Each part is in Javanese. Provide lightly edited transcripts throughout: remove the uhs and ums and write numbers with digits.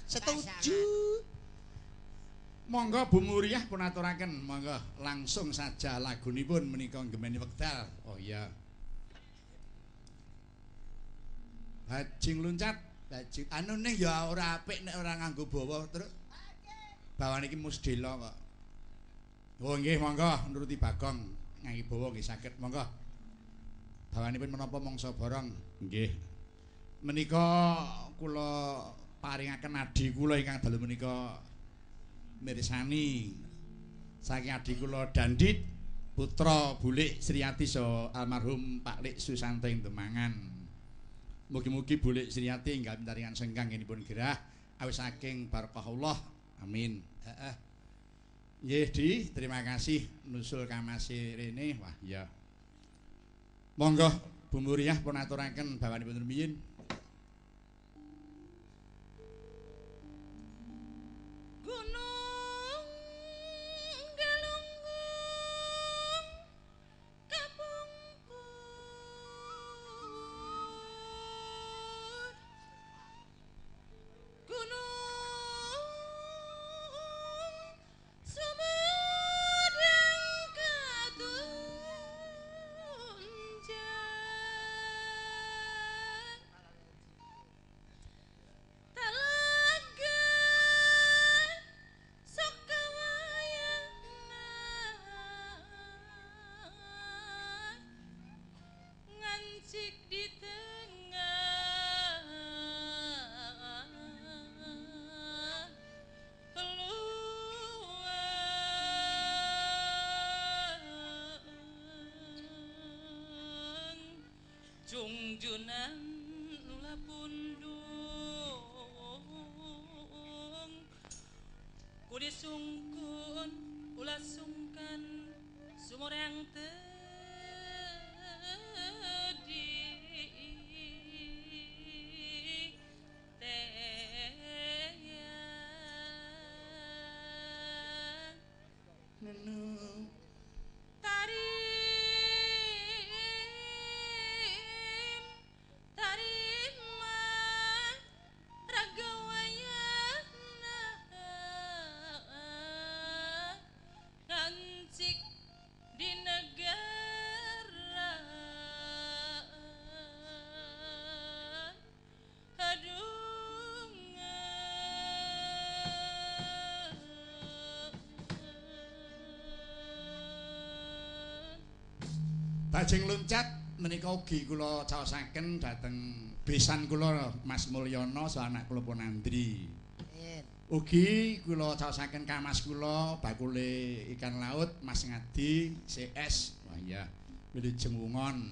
Setuju. Monggo Bu Muriah pun aturaken, monggo langsung saja lagunipun menika gemeni wekdal. Oh iya. Bajing luncat, bajing anu ning ya ora apik nek ora nganggo bawa terus. Bawane iki musdela kok. Oh nggih monggo nuruti Bagong ngangge bawa nggih saged monggo. Bawanipun menapa mangsa borong? Nggih. Menika kula paringaken adi kula ingkang dalu menika mirsani saking adi kula Dandit putra Bulik Sriyati so almarhum Pak Lik Susanting Demangan. Mugi-mugi Bulik Sriyati enggal pintaringan sengkang ngenipun gerah awis saking barokahullah. Amin. Heeh. Nggih Di, terima kasih nusul kamase rene. Wah, iya. Monggo Bu Muriah pun aturaken bawanipun rumiyin. Jungjunan ula pundung kudi sungkun ula sungkan sumurang tedi Nenu bajing luncat menika ugi kula caosaken dhateng besan kula Mas Mulyono so anak kula Ponandri. Ugi kula caosaken kamas kula bakule ikan laut Mas Ngadi CS. Wah iya, milih Jemungon.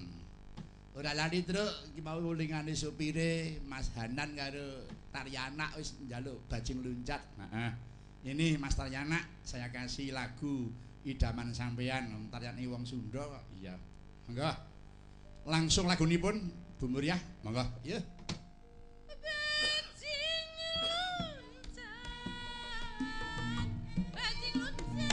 Ora lali truk iki mau lingane supire Mas Hanan karo Taryana wis njaluk bajing luncat. Heeh. Ini Mas Taryana saya kasih lagu idaman sampean. Taryana wong Sunda kok. Iya. Monggo. Langsung lagunipun Bu Muriah, monggo. Iya. Bajing luncat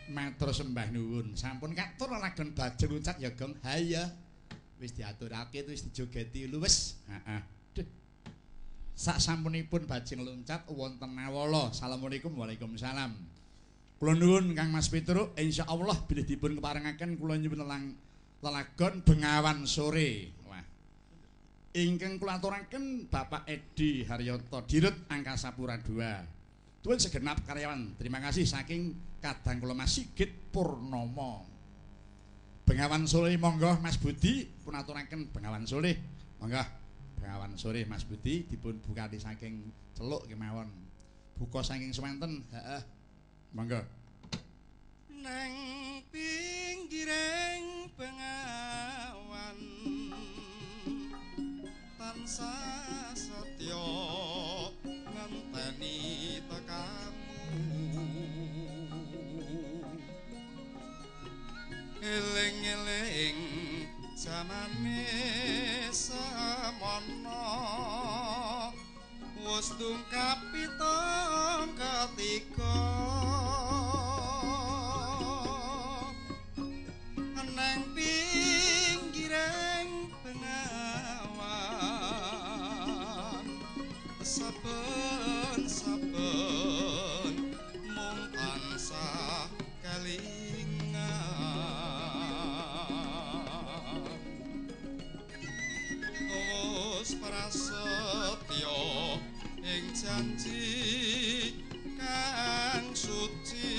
Matur sembah nuwun. Sampun katur lagon Bajeng Luncat ya, Gong. Ha iya. Wis diaturake wis dijogeti luwes. Heeh. Duh. Sak sampunipun Bajeng Luncat wonten Nawala. Assalamualaikum waalaikumsalam. Kula nuwun Kang Mas Pituruk, insyaallah bilih dipun keparengaken kula nyuwun lelagon Bengawan Sore. Wah. Ingkang kula aturaken Bapak Edi Haryoto Dirut Angkasa Pura II. Tuwun segenap karyawan. Terima kasih saking kadang kula Mas Sigit Purnomo. Bengawan Sore monggo Mas Budi pun aturaken Bengawan Sore. Monggo Bengawan Sore Mas Budi dipun bukati saking celuk kemawon. Buka saking semanten. Heeh. Monggo. Nang pinggiring Bengawan tansah setya ngenteni tekamu eling-eling jamane samono wis tungkap pitung ketiga nang pinggiring Bengawan saben-saben mung tansah kelingan wis prasetya ing janji kang suci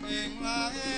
ing lae